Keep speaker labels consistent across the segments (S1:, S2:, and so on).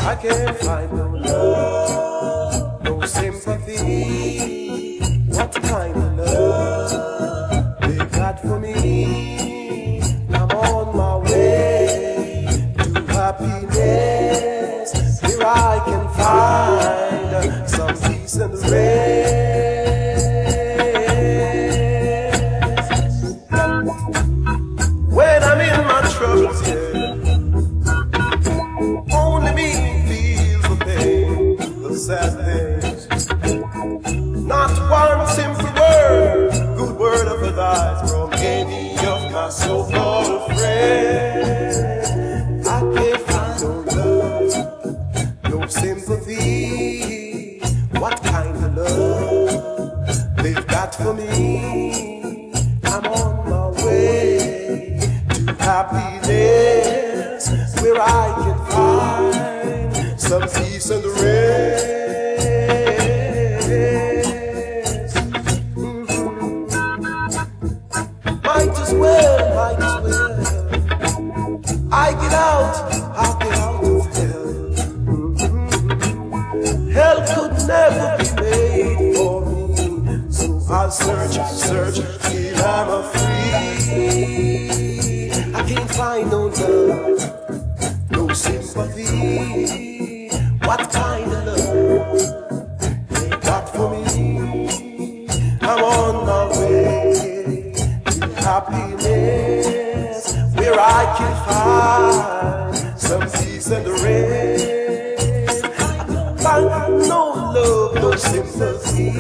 S1: I can't find no love, no sympathy. What kind of love they got for me? I'm on my way to happiness, where I can find some peace and rest. When I'm in my troubles, only me feels the pain, the sad things. Not one simple word, good word of advice from any of my so-called friends. I can't find no love, no sympathy. What kind of love they've got for me? I'm on my way to happiness, where I can find some peace and rest. Might as well. I get out, I'll get out of hell. Hell could never be made for me, so I'll search till I'm free. I can't find no love, no sympathy. What kind of love they got for me? I'm on my way to happiness, where I can find some peace and rest. I can't find no love, no sympathy.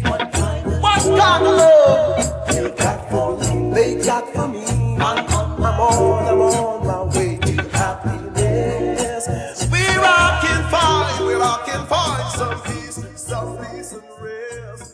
S1: What kind of love they got for me? They got for me. I'm on my way to happiness, where I can find some peace and rest.